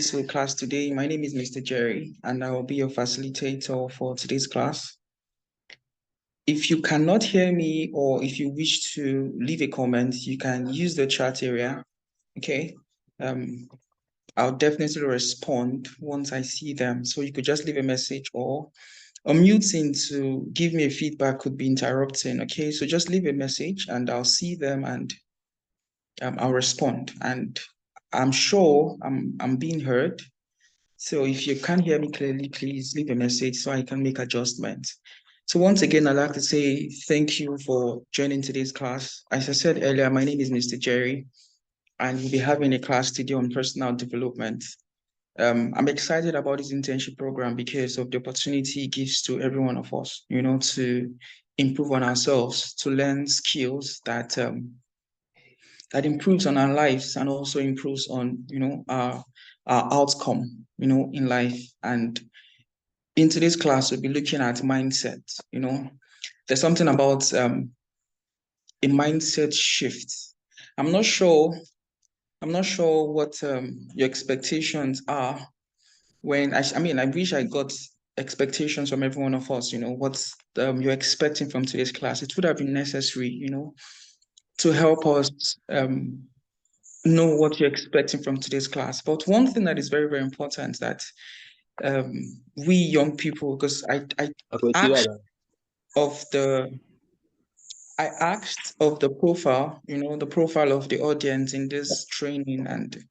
To class today. My name is Mr. Jerry, and I will be your facilitator for today's class. If you cannot hear me or if you wish to leave a comment, you can use the chat area. Okay. I'll definitely respond once I see them. So you could just leave a message or unmuting to give me a feedback could be interrupting. Okay. So just leave a message and I'll see them and I'll respond. And I'm sure I'm being heard. So if you can't hear me clearly, please leave a message so I can make adjustments. So once again, I'd like to say thank you for joining today's class. As I said earlier, my name is Mr. Jerry, and we'll be having a class today on personal development. I'm excited about this internship program because of the opportunity it gives to every one of us, to improve on ourselves, to learn skills that improves on our lives and also improves on, our outcome, in life. And in today's class, we'll be looking at mindset. There's something about a mindset shift. I'm not sure what your expectations are when I wish I got expectations from every one of us, what you're expecting from today's class. It would have been necessary, to help us know what you're expecting from today's class. But one thing that is very, very important that we young people, because I asked of the profile, the profile of the audience in this training, and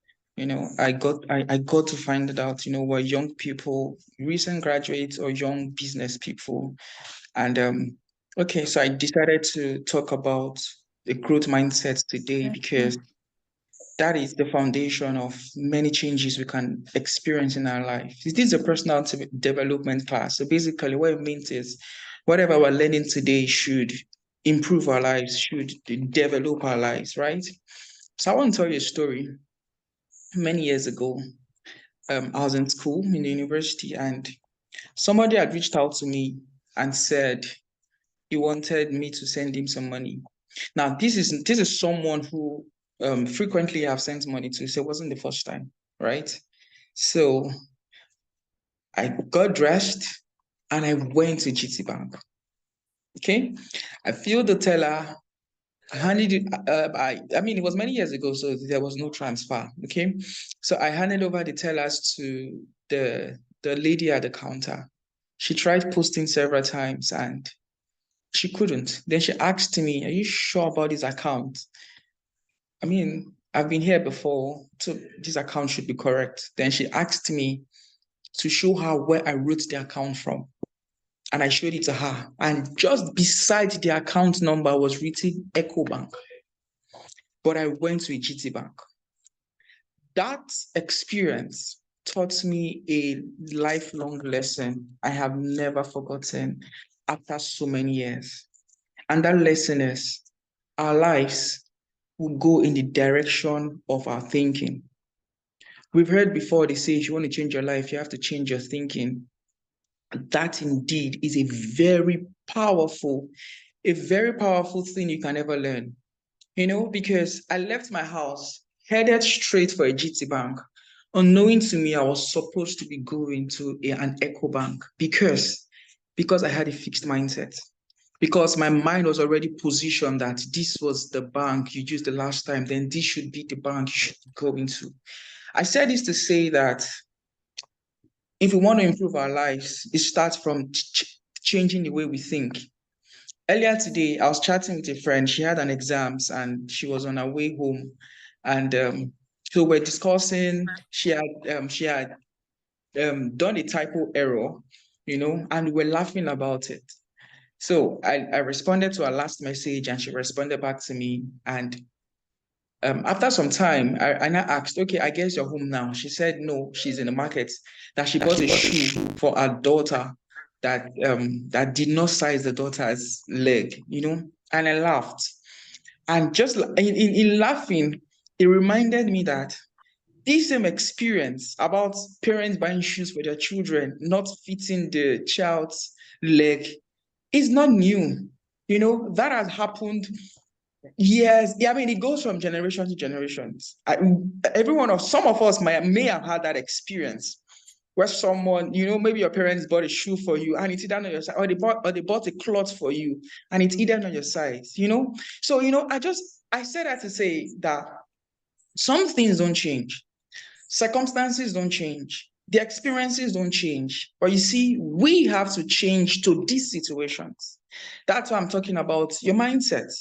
I got to find it out, we're young people, recent graduates or young business people. And okay, so I decided to talk about the growth mindset today because that is the foundation of many changes we can experience in our life. This is a personal development class. So basically what it means is whatever we're learning today should improve our lives, should develop our lives, right? So I want to tell you a story. Many years ago, I was in school in the university and somebody had reached out to me and said he wanted me to send him some money. Now, this is someone who frequently have sent money to, so it wasn't the first time, right? So I got dressed and I went to GT Bank. Okay, I filled the teller. I handed it. It was many years ago, so there was no transfer. Okay, so I handed over the tellers to the lady at the counter. She tried posting several times and she couldn't. Then she asked me, "Are you sure about this account? I've been here before, so this account should be correct." Then she asked me to show her where I wrote the account from. And I showed it to her. And just beside the account number was written Echo Bank. But I went to a GT Bank. That experience taught me a lifelong lesson I have never forgotten after so many years. And that lesson is our lives will go in the direction of our thinking. We've heard before they say if you want to change your life, you have to change your thinking. That indeed is a very powerful thing you can ever learn. Because I left my house, headed straight for a GT Bank. Unknowing to me, I was supposed to be going to an Echo Bank because I had a fixed mindset. Because my mind was already positioned that this was the bank you used the last time, then this should be the bank you should go into. I said this to say that if we want to improve our lives, it starts from changing the way we think. Earlier today, I was chatting with a friend. She had an exams and she was on her way home. And so we're discussing, she had done a typo error, and we're laughing about it. So I responded to her last message and she responded back to me. And after some time, I now asked, okay, I guess you're home now. She said, no, she's in the market, that she bought a shoe for her daughter that did not size the daughter's leg, and I laughed. And just in laughing, it reminded me that this same experience about parents buying shoes for their children not fitting the child's leg is not new. That has happened Yes, yeah, I mean, it goes from generation to generations. Some of us may have had that experience where someone, maybe your parents bought a shoe for you and it's either on your side, or they bought a cloth for you and it's either on your side. So, I said that to say that some things don't change, circumstances don't change, the experiences don't change. But you see, we have to change to these situations. That's why I'm talking about your mindset,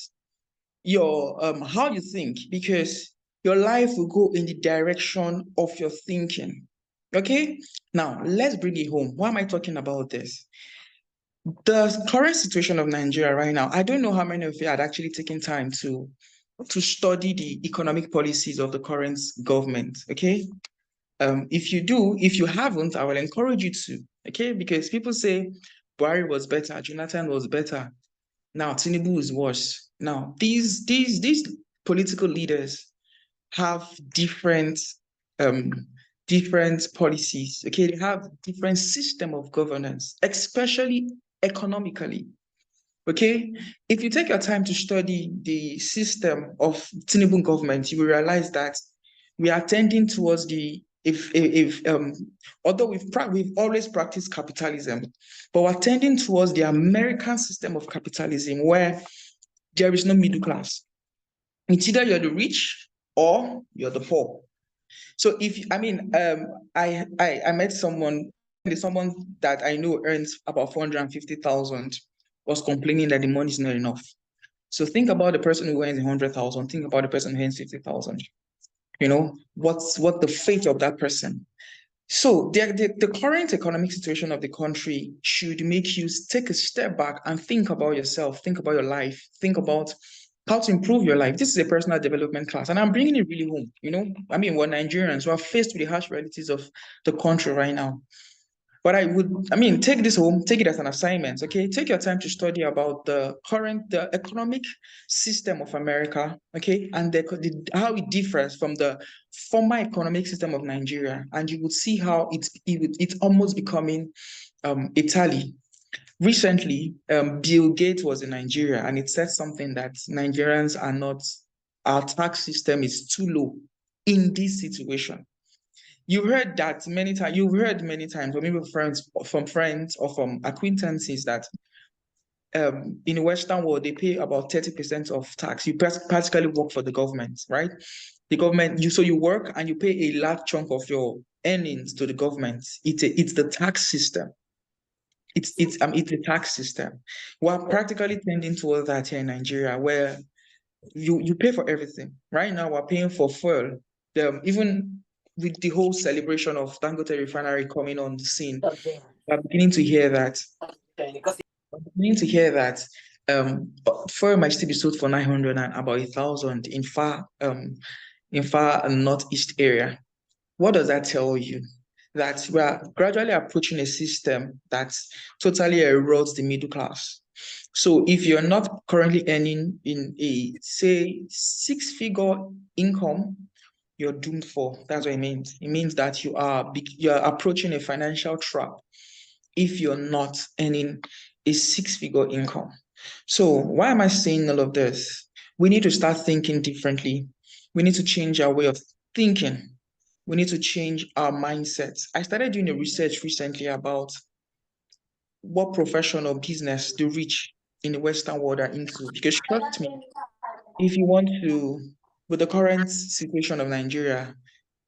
your how you think, because your life will go in the direction of your thinking. Okay, now let's bring it home. Why am I talking about this? The current situation of Nigeria right now, I don't know how many of you had actually taken time to study the economic policies of the current government. Okay, if you haven't, I will encourage you to. Okay, because people say Buhari was better, Jonathan was better, now Tinubu is worse. Now these political leaders have um different policies. Okay, they have different system of governance, especially economically. Okay, if you take your time to study the system of Tinubu government, you will realize that we are tending towards the if although we've always practiced capitalism, but we're tending towards the American system of capitalism where there is no middle class. It's either you're the rich or you're the poor. So if I mean I met someone that I know earns about 450,000 was complaining that the money is not enough. So think about the person who earns 100,000. Think about the person who earns 50,000. What the fate of that person. So the current economic situation of the country should make you take a step back and think about yourself, think about your life, think about how to improve your life. This is a personal development class, and I'm bringing it really home. I mean, we're Nigerians who are faced with the harsh realities of the country right now. But take this home, take it as an assignment, okay? Take your time to study about the economic system of America, okay? And how it differs from the former economic system of Nigeria. And you would see how it's almost becoming Italy. Recently, Bill Gates was in Nigeria and it said something that Nigerians are not, our tax system is too low in this situation. You've heard many times, or maybe from friends or from acquaintances that in the Western world they pay about 30% of tax. You practically work for the government, right? The government, you work and you pay a large chunk of your earnings to the government. It's the tax system. It's a tax system. We're practically tending towards that here in Nigeria, where you pay for everything. Right now, we're paying for fuel. Even with the whole celebration of Dangote refinery coming on the scene, we're beginning to hear that. We're beginning to hear that fuel might still be sold for 900 and about 1,000 in far northeast area. What does that tell you? That we are gradually approaching a system that totally erodes the middle class. So if you're not currently earning in a, say, six-figure income, you're doomed for. That's what it means. It means that you're approaching a financial trap if you're not earning a six-figure income. So why am I saying all of this? We need to start thinking differently. We need to change our way of thinking. We need to change our mindsets. I started doing a research recently about what profession or business the rich in the Western world are into. Because trust me, if you want to, with the current situation of Nigeria,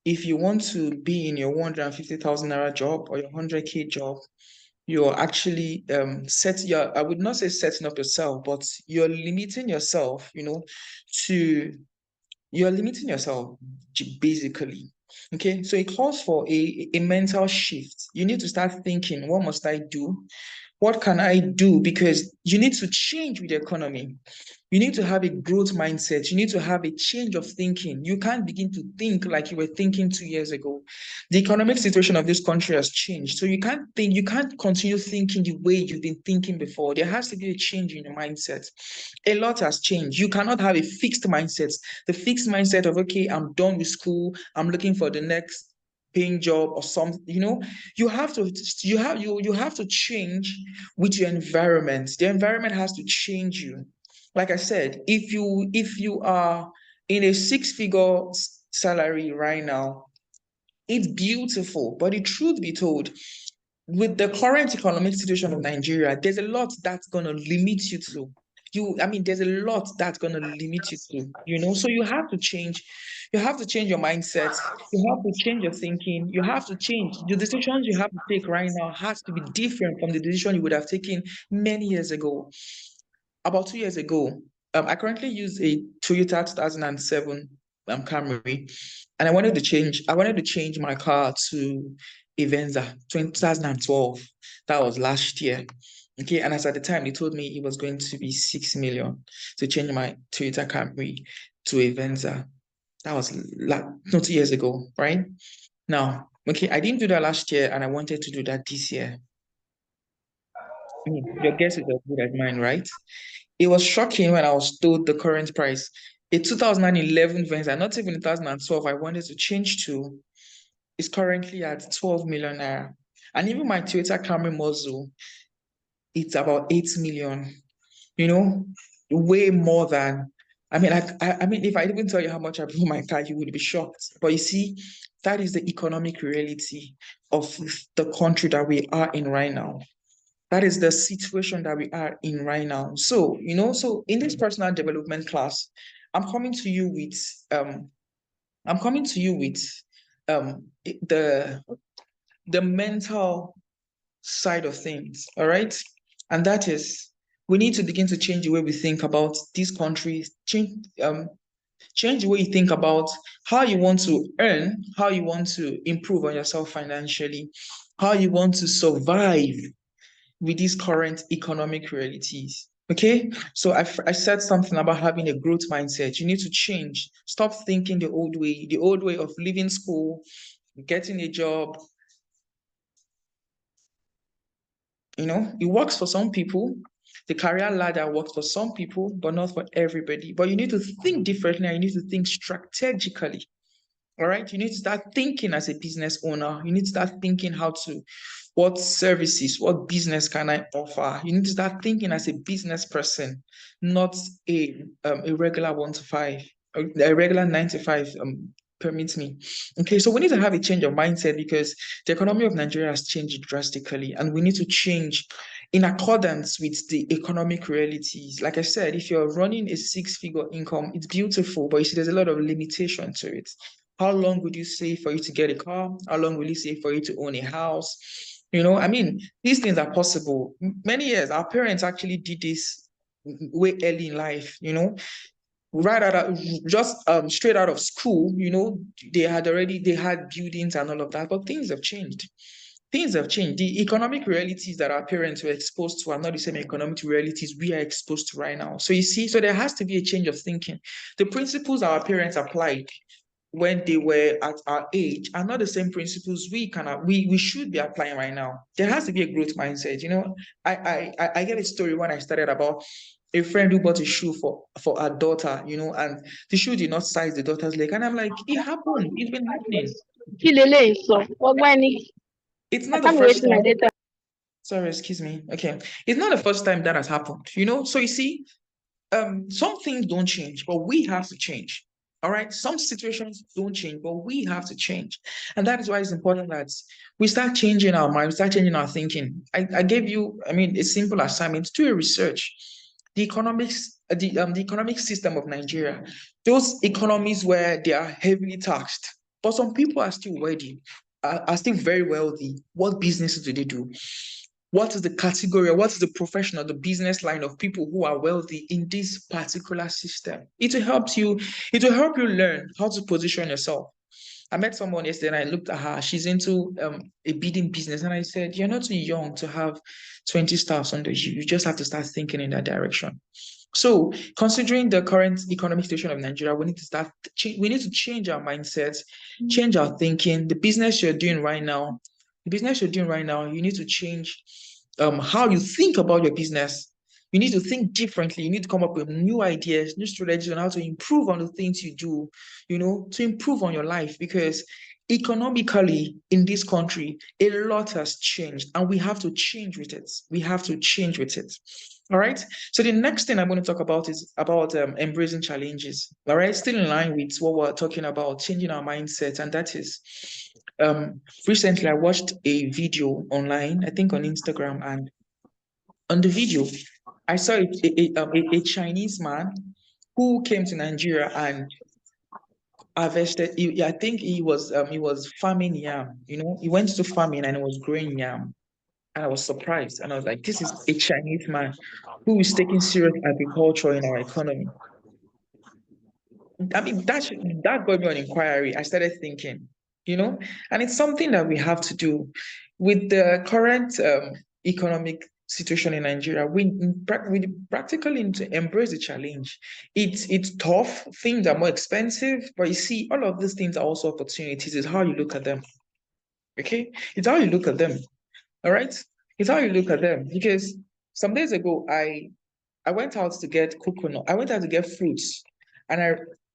if you want to be in your 150,000 naira job or your 100K job, you're actually I would not say setting up yourself, but you're limiting yourself, to you're limiting yourself basically. Okay, so it calls for a mental shift. You need to start thinking, what must I do? What can I do? Because you need to change with the economy. You need to have a growth mindset. You need to have a change of thinking. You can't begin to think like you were thinking 2 years ago. The economic situation of this country has changed. So you can't continue thinking the way you've been thinking before. There has to be a change in your mindset. A lot has changed. You cannot have a fixed mindset. The fixed mindset of, okay, I'm done with school, I'm looking for the next paying job or something, you have to change with your environment. The environment has to change you. like I said, if you are in a six-figure salary right now, it's beautiful. But the truth be told, with the current economic situation of Nigeria, there's a lot that's gonna limit you to I mean, there's a lot that's gonna limit you to. So you have to change your mindset, you have to change your thinking, you have to change the decisions you have to take right now has to be different from the decision you would have taken many years ago. About 2 years ago, I currently use a Toyota 2007 Camry, and I wanted to change my car to a Venza 2012. That was last year. Okay, and as at the time, they told me it was going to be 6 million to change my Toyota Camry to a Venza. That was like no 2 years ago, right? Now, okay, I didn't do that last year, and I wanted to do that this year. Your guess is as good as mine, right? It was shocking when I was told the current price. A 2011 Venza, not even 2012, I wanted to change to, is currently at 12 million naira. And even my Toyota Camry Muzzle, it's about 8 million, you know, way more than, I mean, if I even tell you how much I bought my car, you would be shocked. But you see, that is the economic reality of the country that we are in right now. That is the situation that we are in right now. So in this personal development class, I'm coming to you with um I'm coming to you with um the the mental side of things, all right? And that is we need to begin to change the way we think about these countries, change the way you think about how you want to earn, how you want to improve on yourself financially, how you want to survive with these current economic realities. Okay, so I said something about having a growth mindset. You need to change. Stop thinking the old way of leaving school, getting a job. It works for some people. The career ladder works for some people, but not for everybody. But you need to think differently and you need to think strategically. All right. You need to start thinking as a business owner. You need to start thinking what services, what business can I offer? You need to start thinking as a business person, not a regular 1 to 5, a regular 9 to 5 permits me. Okay, so we need to have a change of mindset because the economy of Nigeria has changed drastically, and we need to change in accordance with the economic realities. Like I said, if you're running a six-figure income, it's beautiful, but you see, there's a lot of limitation to it. How long would you save for you to get a car? How long will you save for you to own a house? These things are possible. Many years, our parents actually did this way early in life, right out of, just straight out of school, they had buildings and all of that, but things have changed. Things have changed. The economic realities that our parents were exposed to are not the same economic realities we are exposed to right now. So you see, so there has to be a change of thinking. The principles our parents applied when they were at our age are not the same principles we should be applying right now. There has to be a growth mindset. I get a story when I started about a friend who bought a shoe for her daughter, and the shoe did not size the daughter's leg. And I'm like, it happened. It's been happening. It's not the first time. Sorry, excuse me. Okay. It's not the first time that has happened, So you see, some things don't change, but we have to change. All right. Some situations don't change, but we have to change. And that is why it's important that we start changing our mind, we start changing our thinking. I gave you, a simple assignment. Do a research. The economic system of Nigeria, those economies where they are heavily taxed, but some people are still wealthy, are still very wealthy. What businesses do they do? What is the category or what is the profession or the business line of people who are wealthy in this particular system? It will help you learn how to position yourself. I met someone yesterday and I looked at her. She's into a bidding business. And I said, you're not too young to have 20 staffs under you. You just have to start thinking in that direction. So, considering the current economic situation of Nigeria, we need to change our mindsets, change our thinking. The business you're doing right now, you need to change how you think about your business. You need to think differently. You need to come up with new ideas, new strategies on how to improve on the things you do, to improve on your life. Because economically in this country, a lot has changed, and we have to change with it. We have to change with it. All right. So the next thing I'm going to talk about is about embracing challenges. All right. Still in line with what we're talking about, changing our mindset. And that is recently I watched a video online, I think on Instagram, and on the video, I saw a Chinese man who came to Nigeria and harvested. I think he was farming yam. He went to farming and he was growing yam. And I was surprised. And I was like, this is a Chinese man who is taking serious agriculture in our economy. I mean, that got me on inquiry. I started thinking, and it's something that we have to do with the current economic situation in Nigeria. We practically need to embrace the challenge. It's tough. Things are more expensive, but you see, all of these things are also opportunities. It's how you look at them. Okay, it's how you look at them. All right, it's how you look at them. Because some days ago, I went out to get coconut. I went out to get fruits, and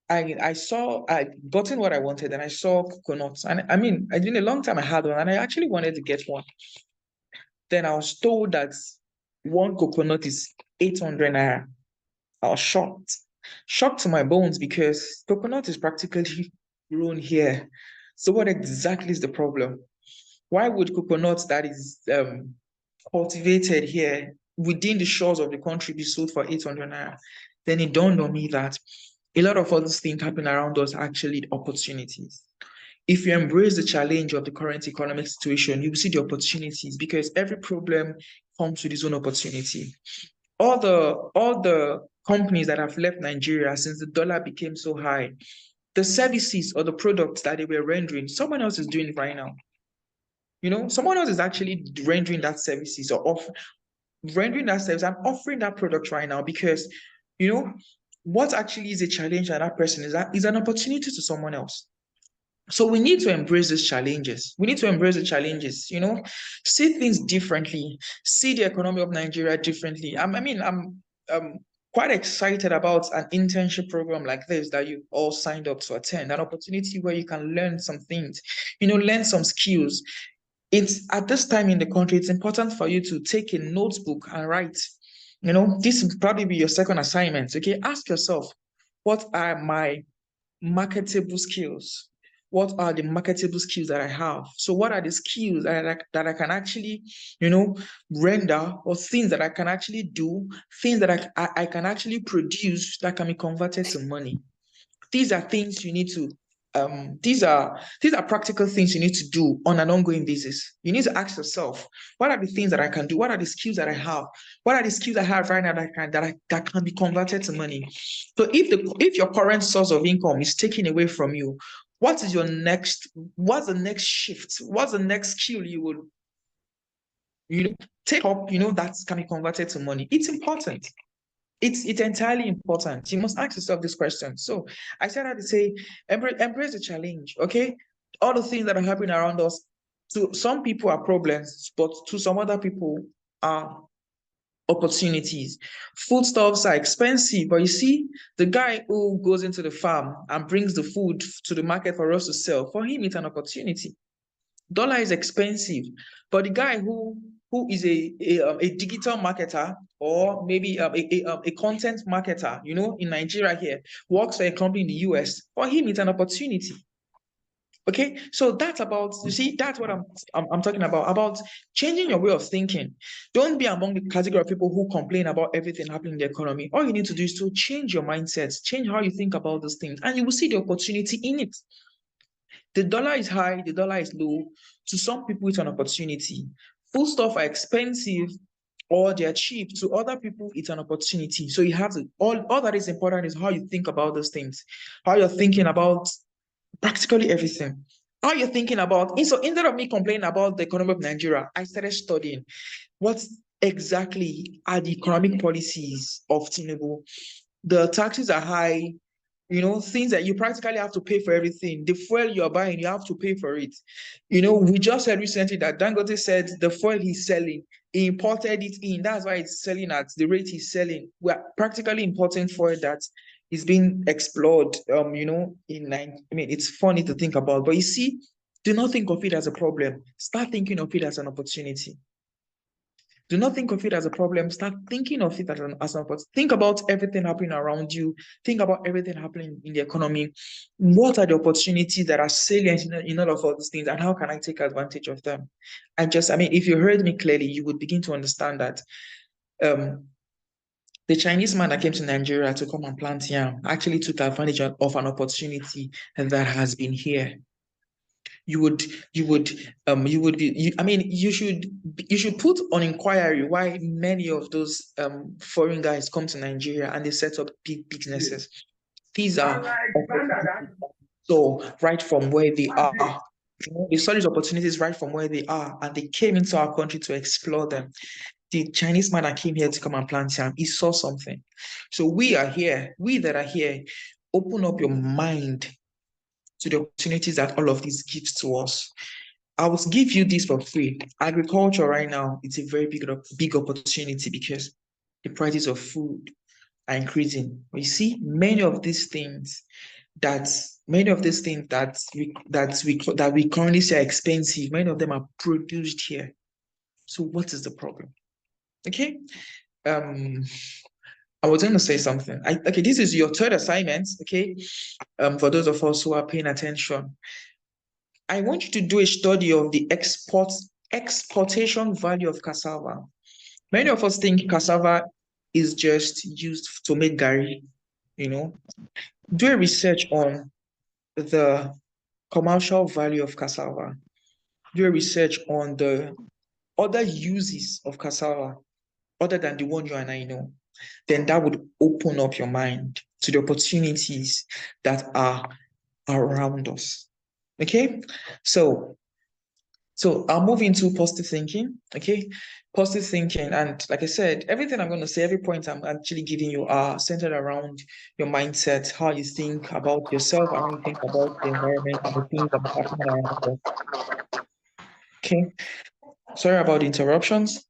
I saw I gotten what I wanted, and I saw coconuts. And I mean, I did a long time I had one, and I actually wanted to get one. Then I was told that one coconut is 800 naira. I was shocked to my bones because coconut is practically grown here. So what exactly is the problem? Why would coconut that is cultivated here within the shores of the country be sold for 800 naira? Then it dawned on me that a lot of other things happen around us are actually opportunities. If you embrace the challenge of the current economic situation, you will see the opportunities because every problem comes with its own opportunity. All the companies that have left Nigeria since the dollar became so high, the services or the products that they were rendering, someone else is doing it right now. Someone else is actually rendering that services or rendering that service and offering that product right now because, what actually is a challenge that person is an opportunity to someone else. So we need to embrace these challenges. We need to embrace the challenges, see things differently, see the economy of Nigeria differently. I'm quite excited about an internship program like this that you all signed up to attend, an opportunity where you can learn some things, learn some skills. It's at this time in the country, it's important for you to take a notebook and write. This will probably be your second assignment. Okay, ask yourself, what are my marketable skills? What are the marketable skills that I have? So what are the skills that I can actually, render, or things that I can actually do, things that I can actually produce that can be converted to money? These are things you need to these are practical things you need to do on an ongoing basis. You need to ask yourself, what are the things that I can do? What are the skills that I have? What are the skills I have right now that can be converted to money? So if your current source of income is taken away from you, what's the next shift? What's the next skill you will take up, that can be converted to money? It's important. It's entirely important. You must ask yourself this question. So I said that to say, embrace the challenge, okay? All the things that are happening around us, to some people are problems, but to some other people are opportunities. Foodstuffs are expensive, but you see, the guy who goes into the farm and brings the food to the market for us to sell, for him, it's an opportunity. Dollar is expensive, but the guy who is a digital marketer, or maybe a content marketer, in Nigeria here, works for a company in the US, for him it's an opportunity. Okay, so that's what I'm talking about changing your way of thinking. Don't be among the category of people who complain about everything happening in the economy. All you need to do is to change your mindset, change how you think about those things, and you will see the opportunity in it. The dollar is high, the dollar is low. To some people, it's an opportunity. Foodstuffs are expensive or they're cheap. To other people, it's an opportunity. So you have to, all that is important is how you think about those things, how you're thinking about practically everything. How you're thinking about, so instead of me complaining about the economy of Nigeria, I started studying what exactly are the economic policies of Tinubu. The taxes are high, things that you practically have to pay for everything. The fuel you're buying, you have to pay for it. We just heard recently that Dangote said the fuel he's selling, he imported it in. That's why it's selling at the rate he's selling. We're practically importing fuel that is being explored, it's funny to think about. But you see, Do not think of it as a problem. Start thinking of it as an opportunity. Do not think of it as a problem. Start thinking of it as an opportunity. Think about everything happening around you. Think about everything happening in the economy. What are the opportunities that are salient in all of all these things, and how can I take advantage of them? If you heard me clearly, you would begin to understand that the Chinese man that came to Nigeria to come and plant yam actually took advantage of an opportunity that has been here. You should put on inquiry why many of those foreign guys come to Nigeria and they set up big businesses. These are opportunities. So right from where they are, they saw these opportunities right from where they are, and they came into our country to explore them. The Chinese man that came here to come and plant yam, he saw something. So we that are here, open up your mind to the opportunities that all of this gives to us. I will give you this for free. Agriculture right now, it's a very big opportunity because the prices of food are increasing. You see, many of these things that we currently say are expensive, many of them are produced here. So what is the problem? Okay. I was going to say something. Okay, this is your third assignment. Okay. For those of us who are paying attention, I want you to do a study of the exportation value of cassava. Many of us think cassava is just used to make gari, Do a research on the commercial value of cassava. Do a research on the other uses of cassava other than the one you and I know. Then that would open up your mind to the opportunities that are around us. Okay? So I'll move into positive thinking. Okay. Positive thinking. And like I said, everything I'm going to say, every point I'm actually giving you are centered around your mindset, how you think about yourself, how you think about the environment and the things that are happening around us. Okay. Sorry about the interruptions.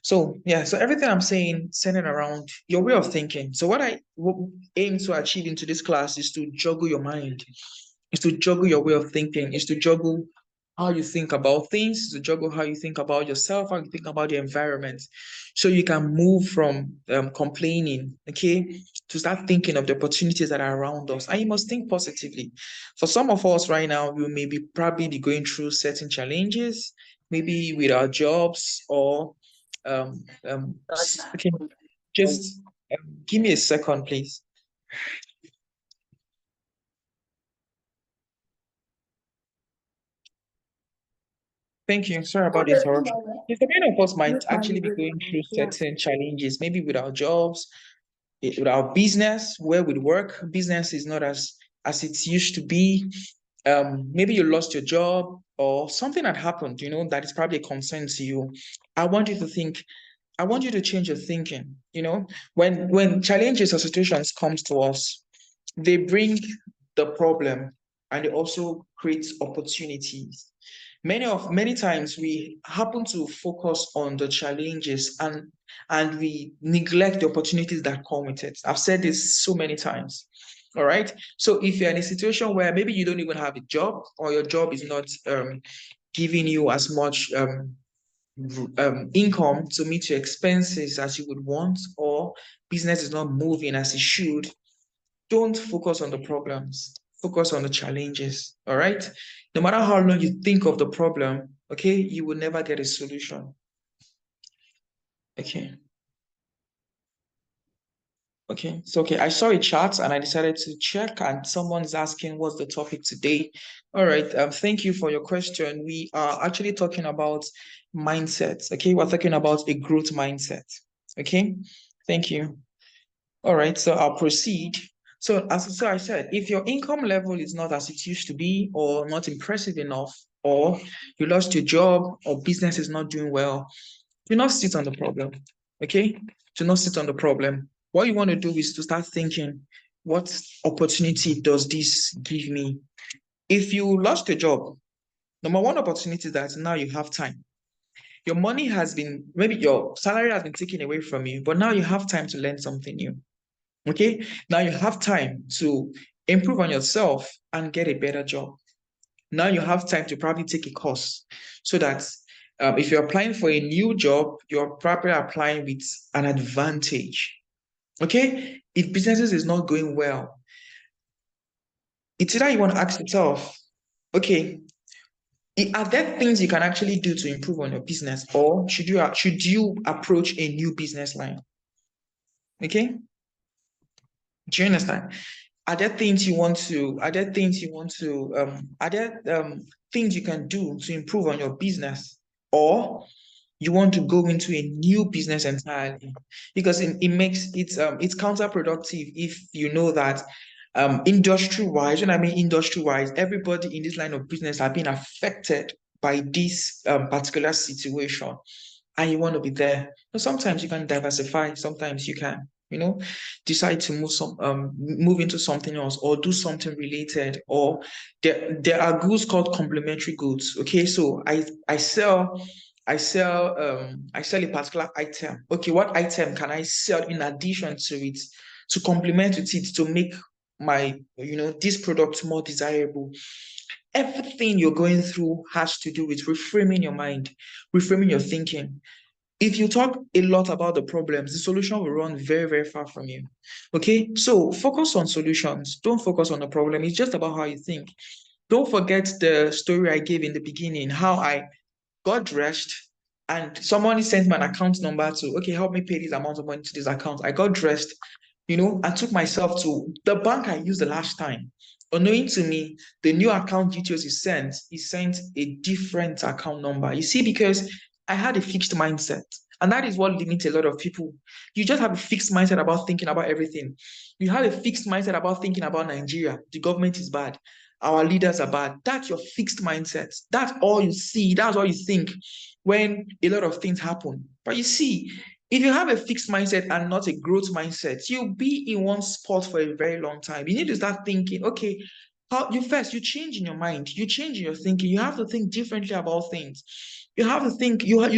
So everything I'm saying centered around your way of thinking. So what I aim to achieve into this class is to juggle your mind, is to juggle your way of thinking, is to juggle how you think about things, to juggle how you think about yourself, how you think about the environment. So you can move from complaining, okay, to start thinking of the opportunities that are around us. And you must think positively. For some of us right now, we may probably be going through certain challenges, maybe with our jobs or okay, just give me a second, please. Thank you. Sorry about the interruption. Yes, many of us might actually be going through certain challenges, maybe with our jobs, with our business, where we work. Business is not as it used to be. Maybe you lost your job or something had happened, that is probably a concern to you. I want you to change your thinking. When challenges or situations comes to us, they bring the problem and they also create opportunities. Many times we happen to focus on the challenges and we neglect the opportunities that come with it. I've said this so many times. All right. So if you're in a situation where maybe you don't even have a job or your job is not giving you as much income to meet your expenses as you would want, or business is not moving as it should, don't focus on the problems. Focus on the challenges. All right. No matter how long you think of the problem, okay, you will never get a solution. Okay. Okay. So, I saw a chat and I decided to check, and someone's asking what's the topic today. All right. Thank you for your question. We are actually talking about mindsets. Okay. We're talking about a growth mindset. Okay. Thank you. All right. So I'll proceed. So I said, if your income level is not as it used to be or not impressive enough, or you lost your job or business is not doing well, do not sit on the problem, okay? Do not sit on the problem. What you want to do is to start thinking, what opportunity does this give me? If you lost your job, number one opportunity is that now you have time. Your money maybe your salary has been taken away from you, but now you have time to learn something new. Okay, now you have time to improve on yourself and get a better job. Now you have time to probably take a course so that if you're applying for a new job, you're probably applying with an advantage. Okay? If businesses is not going well, it's either you want to ask yourself, okay, are there things you can actually do to improve on your business, or should you approach a new business line? Okay? Do you understand? Are there things you want to, are there things you want to, are there things you can do to improve on your business? Or you want to go into a new business entirely? Because it makes it's counterproductive if you know that industry-wise, when I mean industry-wise, everybody in this line of business have been affected by this particular situation and you want to be there. But sometimes you can diversify, sometimes you can, decide to move into something else or do something related. Or there are goods called complementary goods. Okay, so I sell a particular item. Okay, what item can I sell in addition to it to complement with it to make my this product more desirable? Everything you're going through has to do with reframing your mind, reframing your thinking. If you talk a lot about the problems, the solution will run very, very far from you. Okay, so focus on solutions. Don't focus on the problem. It's just about how you think. Don't forget the story I gave in the beginning, how I got dressed and somebody sent me an account number to, okay, help me pay this amount of money to this account. I got dressed, and took myself to the bank I used the last time. Unknowing to me, the new account details he sent a different account number. You see, because I had a fixed mindset. And that is what limits a lot of people. You just have a fixed mindset about thinking about everything. You have a fixed mindset about thinking about Nigeria. The government is bad. Our leaders are bad. That's your fixed mindset. That's all you see. That's all you think when a lot of things happen. But you see, if you have a fixed mindset and not a growth mindset, you'll be in one spot for a very long time. You need to start thinking, okay, you change in your mind, you change in your thinking. You have to think differently about things. You have to think, your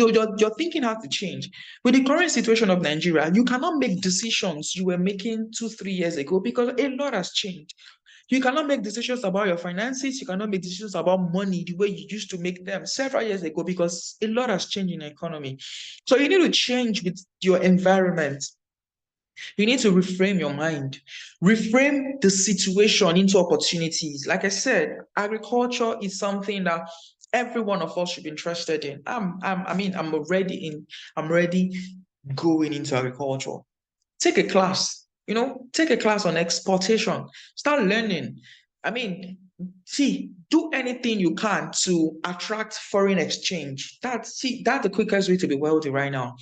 thinking has to change. With the current situation of Nigeria, you cannot make decisions you were making 2, 3 years ago because a lot has changed. You cannot make decisions about your finances. You cannot make decisions about money the way you used to make them several years ago because a lot has changed in the economy. So you need to change with your environment. You need to reframe your mind, reframe the situation into opportunities. Like I said, agriculture is something that every one of us should be interested in. I'm already going into agriculture. Take a class, take a class on exportation, start learning. I mean, see, do anything you can to attract foreign exchange. That's the quickest way to be wealthy right now.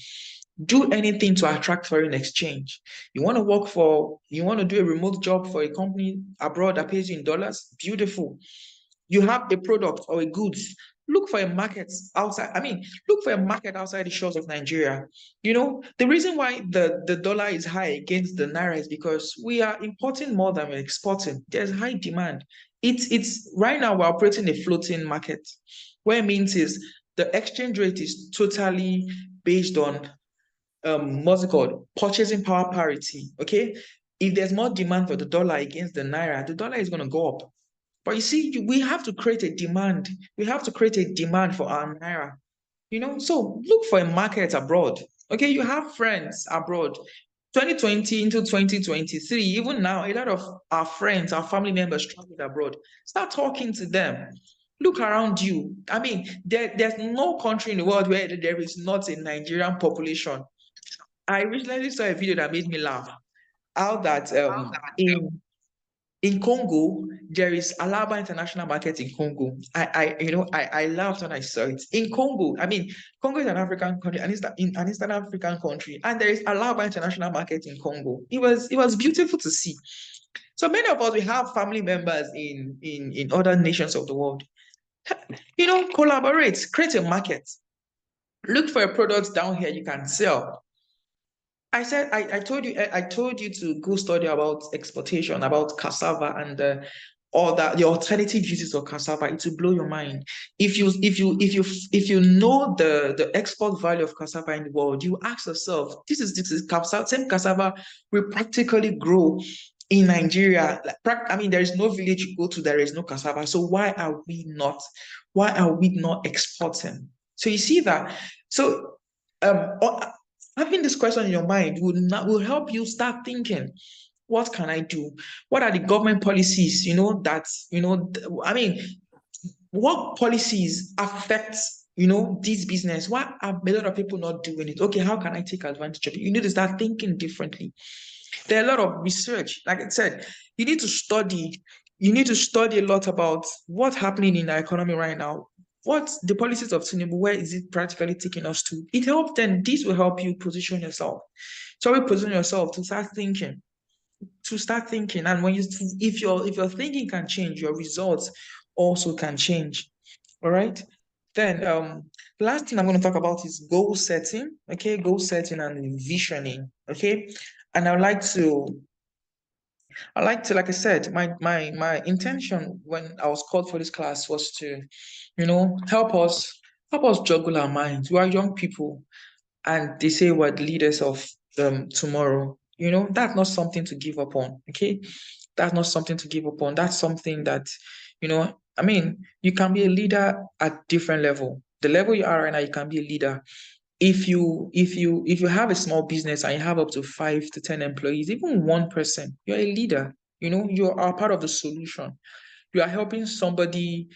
Do anything to attract foreign exchange. You want to do a remote job for a company abroad that pays you in dollars? Beautiful. You have a product or a goods. Look for a market outside. Look for a market outside the shores of Nigeria. The reason why the dollar is high against the naira is because we are importing more than we're exporting. There's high demand. It's right now we're operating a floating market. What it means is the exchange rate is totally based on what's it called? Purchasing power parity. Okay. If there's more demand for the dollar against the naira, the dollar is going to go up. But you see, we have to create a demand. We have to create a demand for our naira. So look for a market abroad. Okay, you have friends abroad. 2020 into 2023, even now, a lot of our friends, our family members traveled abroad. Start talking to them. Look around you. There's no country in the world where there is not a Nigerian population. I recently saw a video that made me laugh. How that in Congo, there is Alaba International Market in Congo. I laughed when I saw it. In Congo, Congo is an African country, and it's an Eastern African country, and there is Alaba International Market in Congo. It was beautiful to see. So many of us, we have family members in other nations of the world. Collaborate, create a market. Look for a product down here you can sell. I told you to go study about exportation, about cassava and all that, the alternative uses of cassava. It will blow your mind. If you know the export value of cassava in the world, you ask yourself, this is cassava, same cassava will practically grow in Nigeria, I mean, there is no village you go to, there is no cassava. So why are we not exporting? So you see that. So having this question in your mind will help you start thinking, what can I do? What are the government policies, that, I mean, what policies affect, this business? Why are a lot of people not doing it? Okay, how can I take advantage of it? You need to start thinking differently. There are a lot of research. Like I said, you need to study. You need to study a lot about what's happening in the economy right now. What's the policies of Tinubu? Where is it practically taking us to? It helps. Then this will help you position yourself. So you position yourself to start thinking. To start thinking, and if your thinking can change, your results also can change. All right. Then the last thing I'm going to talk about is goal setting. Okay, goal setting and visioning. Okay, and I like to, like I said, my intention when I was called for this class was to, help us juggle our minds. We are young people, and they say we're the leaders of tomorrow. That's not something to give up on. Okay, that's not something to give up on. That's something that, I mean, you can be a leader at different level. The level you are right now, you can be a leader if you have a small business and you have up to 5 to 10 employees, even one person, you're a leader. You are part of the solution. You are helping somebody.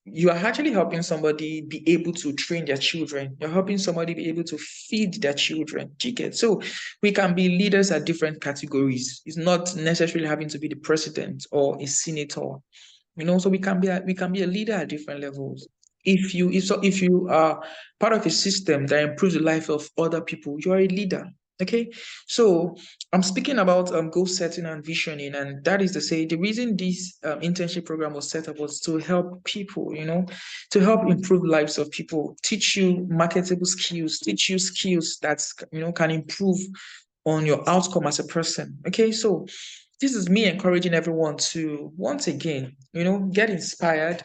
You are actually helping somebody be able to train their children. You're helping somebody be able to feed their children. Do you get? So we can be leaders at different categories. It's not necessarily having to be the president or a senator. So we can be a leader at different levels. If you are part of a system that improves the life of other people, you are a leader. Okay, so I'm speaking about goal setting and visioning, and that is to say the reason this internship program was set up was to help people, to help improve lives of people, teach you marketable skills, teach you skills that can improve on your outcome as a person. Okay, so this is me encouraging everyone to once again, get inspired.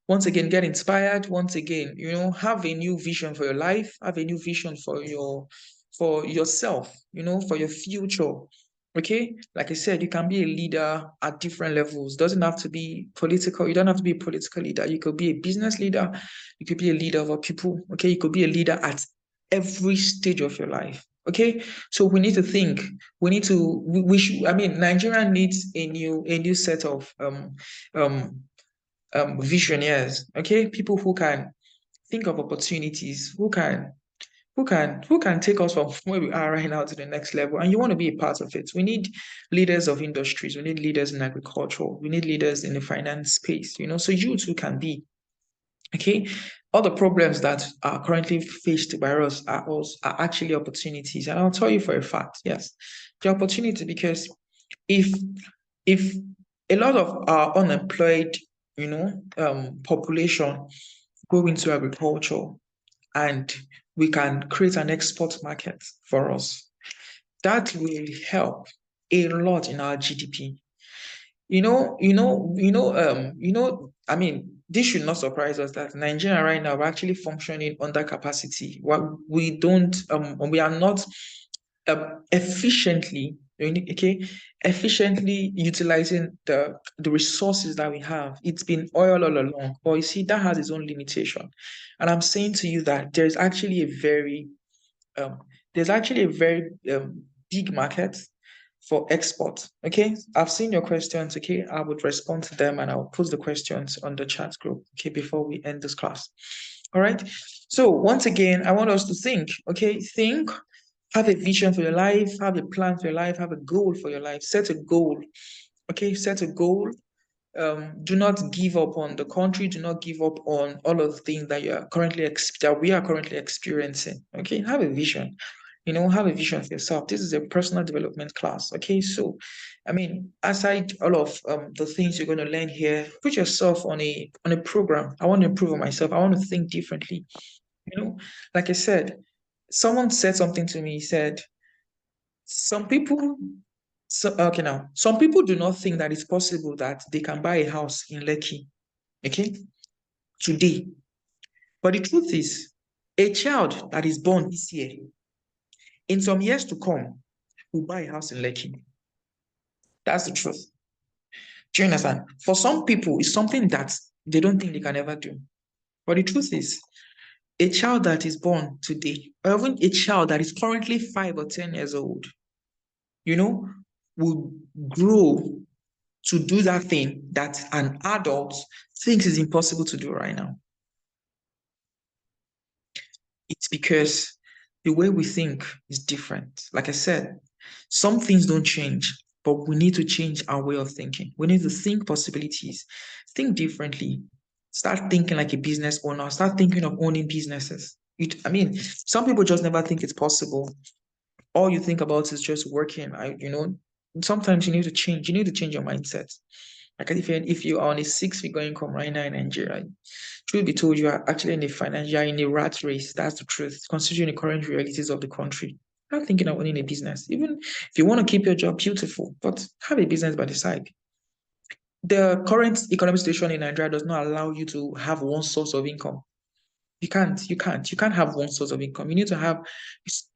Once again, get inspired. Once again, have a new vision for your life, have a new vision for yourself, for your future. Okay, like I said, you can be a leader at different levels. Doesn't have to be political. You don't have to be a political leader. You could be a business leader. You could be a leader of our people. Okay, you could be a leader at every stage of your life. Okay, so we need to think. We need to. We should. I mean, Nigeria needs a new set of um visionaries. Okay, people who can think of opportunities, who can take us from where we are right now to the next level. And you want to be a part of it. We need leaders of industries. We need leaders in agriculture. We need leaders in the finance space. So you too can be. Okay, all the problems that are currently faced by us are actually opportunities, and I'll tell you for a fact, yes, the opportunity because if if a lot of our unemployed, population go into agriculture and we can create an export market for us, that will help a lot in our GDP. I mean, this should not surprise us that Nigeria right now we're actually functioning under capacity. We are not efficiently, okay, efficiently utilizing the resources that we have. It's been oil all along, but you see, that has its own limitation. And I'm saying to you that um, there's actually a very big market for export. Okay, I've seen your questions. Okay, I would respond to them and I'll post the questions on the chat group. Okay, before we end this class. All right. So once again, I want us to think. Okay, think. Have a vision for your life. Have a plan for your life. Have a goal for your life. Set a goal. Okay, set a goal. Do not give up on the country. Do not give up on all of the things that we are currently experiencing. Okay, have a vision. Have a vision for yourself. This is a personal development class. Okay, so I mean, aside all of the things you're going to learn here, put yourself on a program. I want to improve on myself. I want to think differently. You know, like I said, someone said something to me. He said, some people okay, now, some people do not think that it's possible that they can buy a house in Lekki, okay, today. But the truth is, a child that is born this year, in some years to come, will buy a house in Lekki. That's the truth. Do you understand? For some people, it's something that they don't think they can ever do. But the truth is, a child that is born today, or even a child that is currently 5 or 10 years old, you know, will grow to do that thing that an adult thinks is impossible to do right now. It's because the way we think is different. Like I said, some things don't change, but we need to change our way of thinking. We need to think possibilities, think differently, start thinking like a business owner, start thinking of owning businesses. I mean, some people just never think it's possible. All you think about is just working. Sometimes you need to change. You need to change your mindset. Like if you are on a 6 figure income right now in Nigeria, truth be told, you are actually you are in a rat race. That's the truth, considering the current realities of the country. I'm not thinking of owning a business. Even if you want to keep your job, beautiful, but have a business by the side. The current economic situation in Nigeria does not allow you to have one source of income. You can't have one source of income. You need to have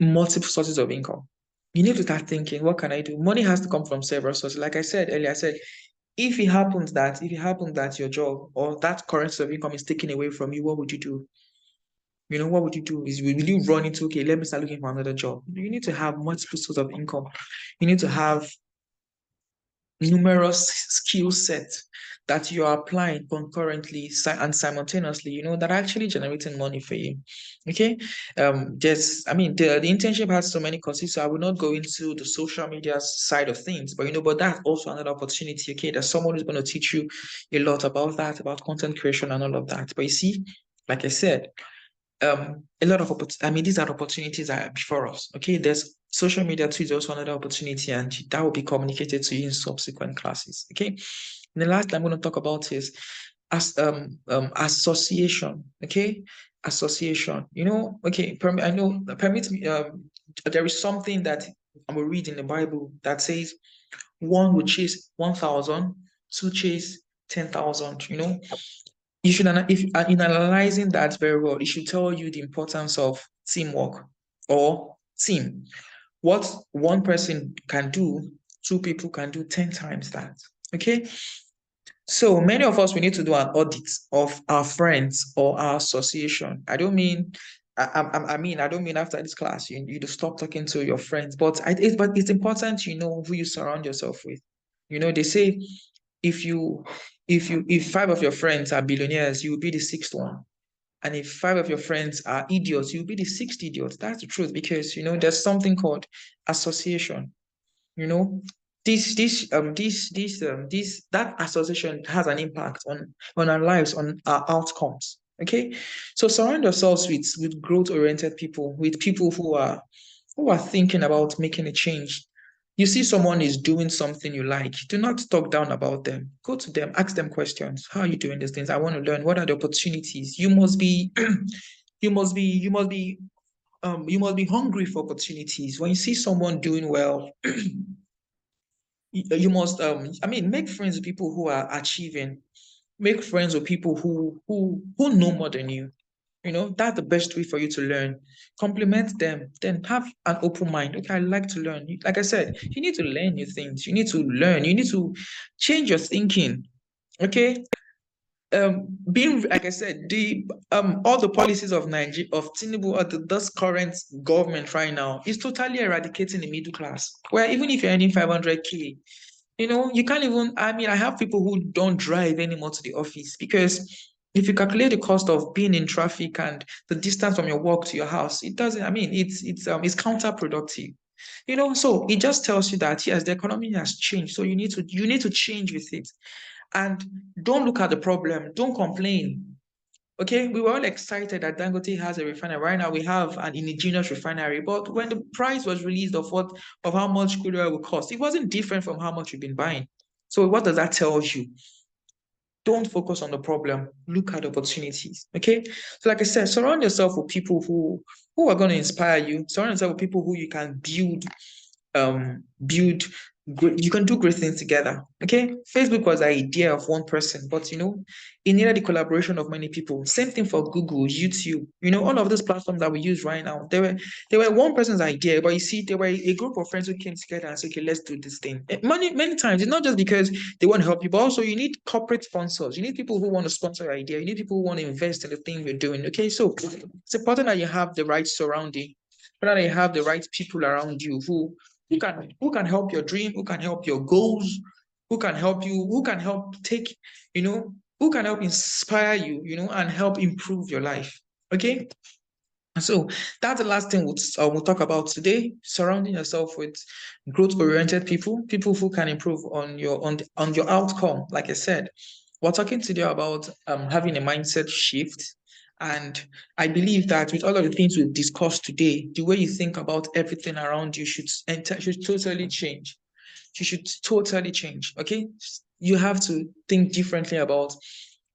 multiple sources of income. You need to start thinking, what can I do? Money has to come from several sources. Like I said earlier, I said, if it happens that your job or that current source of income is taken away from you, what would you do? What would you do? Will you run into, okay, let me start looking for another job? You need to have multiple sources of income. You need to have numerous skill sets that you are applying concurrently and simultaneously, that are actually generating money for you. Okay. The internship has so many courses, so I will not go into the social media side of things, but that's also another opportunity. Okay. There's someone who's going to teach you a lot about that, about content creation and all of that. But you see, like I said, a lot of these are opportunities that are before us. Okay, there's social media too is also another opportunity, and that will be communicated to you in subsequent classes. Okay, and the last I'm going to talk about is association. Okay, association. Okay, permit me. There is something that I will read in the Bible that says one will chase 1,000, two chase 10,000. You should, if in analyzing that very well, it should tell you the importance of teamwork or team. What one person can do, two people can do 10 times that. Okay. So many of us, we need to do an audit of our friends or our association. I don't mean, I don't mean after this class, you to stop talking to your friends, but it's important you know who you surround yourself with. They say if you if five of your friends are billionaires, you will be the sixth one. And if five of your friends are idiots, you'll be the sixth idiot. That's the truth, because there's something called association. You know, that association has an impact on our lives, on our outcomes. Okay. So surround yourselves with growth-oriented people, with people who are thinking about making a change. You see someone is doing something you like, do not talk down about them. Go to them, ask them questions. How are you doing these things? I want to learn. What are the opportunities? You must be you must be hungry for opportunities. When you see someone doing well, you must make friends with people who are achieving. Make friends with people who know more than you. That's the best way for you to learn. Compliment them, then have an open mind. Okay, I like to learn. Like I said, you need to learn new things. You need to learn. You need to change your thinking. Okay. Being like I said, the all the policies of Nigeria, of Tinubu, or this current government right now is totally eradicating the middle class. Where even if you're earning 500K, you can't even, I have people who don't drive anymore to the office, because if you calculate the cost of being in traffic and the distance from your work to your house, it doesn't, it's counterproductive. So it just tells you that yes, the economy has changed. So you need to change with it. And don't look at the problem, don't complain. Okay, we were all excited that Dangote has a refinery. Right now, we have an indigenous refinery. But when the price was released of how much crude oil will cost, it wasn't different from how much we've been buying. So what does that tell you? Don't focus on the problem. Look at opportunities. Okay. So, like I said, surround yourself with people who are going to inspire you. Surround yourself with people who you can build you can do great things together. Okay. Facebook was the idea of one person, but it needed the collaboration of many people. Same thing for Google, YouTube, all of these platforms that we use right now. They were one person's idea, but you see, they were a group of friends who came together and said, okay, let's do this thing. Many times it's not just because they want to help you, but also you need corporate sponsors. You need people who want to sponsor your idea. You need people who want to invest in the thing you're doing. Okay. So it's important that you have the right surrounding, that you have the right people around you who can help your dream, who can help your goals, who can help you, who can help take, who can help inspire you, and help improve your life. Okay. So that's the last thing we'll talk about today. Surrounding yourself with growth-oriented people, people who can improve on your outcome. Like I said, we're talking today about having a mindset shift. And I believe that with all of the things we've discussed today, the way you think about everything around you should totally change. You should totally change. Okay. You have to think differently about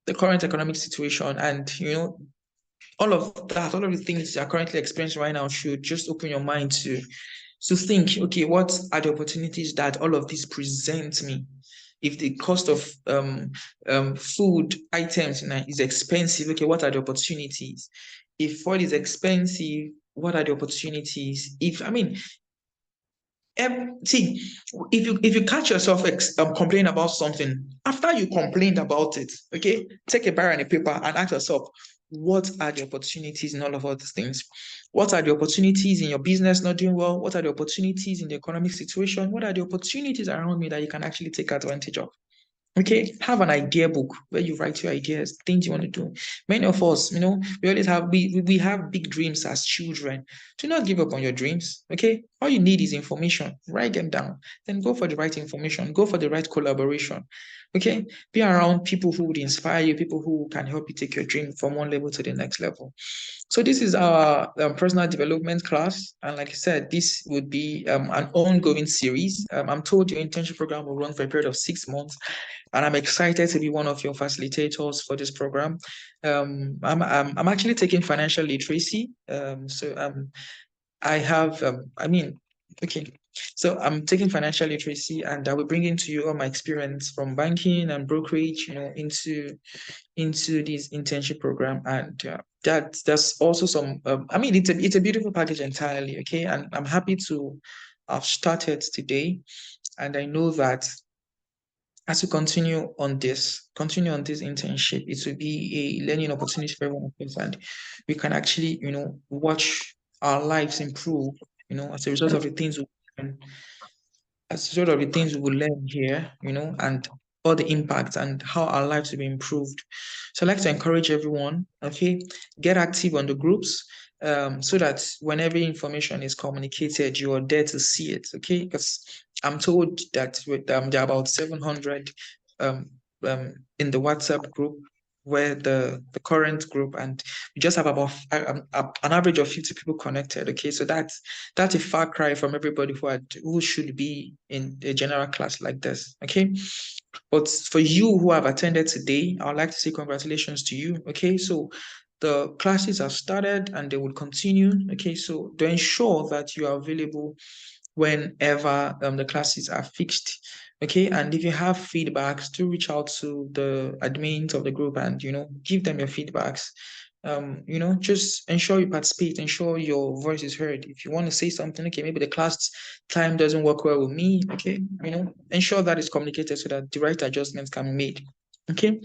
the current economic situation, and all of that, all of the things you are currently experiencing right now should just open your mind to think, okay, what are the opportunities that all of this presents me? If the cost of food items is expensive, okay, what are the opportunities? If oil is expensive, what are the opportunities? See, if you catch yourself complaining about something, after you complained about it, okay, take a bar and a paper and ask yourself, what are the opportunities in all these things? What are the opportunities in your business not doing well? What are the opportunities in the economic situation? What are the opportunities around me that you can actually take advantage of? Okay, have an idea book where you write your ideas, things you want to do. Many of us, we always we have big dreams as children. Do not give up on your dreams. Okay, all you need is information. Write them down. Then go for the right information. Go for the right collaboration. Okay, be around people who would inspire you, people who can help you take your dream from one level to the next level. So this is our personal development class, and like I said, this would be an ongoing series. I'm told your internship program will run for a period of 6 months, and I'm excited to be one of your facilitators for this program. I'm actually taking financial literacy. I have okay. So I'm taking financial literacy, and I will bring into you all my experience from banking and brokerage, into this internship program, and that's also some. It's a beautiful package entirely. Okay, and I'm happy to have started today, and I know that as we continue on this internship, it will be a learning opportunity for everyone of us, and we can actually, watch our lives improve, as a result of the things we learn, as sort of the things we will learn here, and all the impacts and how our lives will be improved. So I'd like to encourage everyone, okay, get active on the groups, so that whenever information is communicated, you are there to see it, okay? Because I'm told that there are about 700 um, in the WhatsApp group, where the current group, and we just have about an average of 50 people connected. Okay, so that's a far cry from everybody who should be in a general class like this. Okay, but for you who have attended today, I would like to say congratulations to you. Okay, so the classes have started and they will continue. Okay, so to ensure that you are available whenever the classes are fixed. Okay, and if you have feedbacks, do reach out to the admins of the group and give them your feedbacks. Just ensure you participate, ensure your voice is heard. If you want to say something, okay, maybe the class time doesn't work well with me, okay, ensure that is communicated so that the right adjustments can be made. Okay.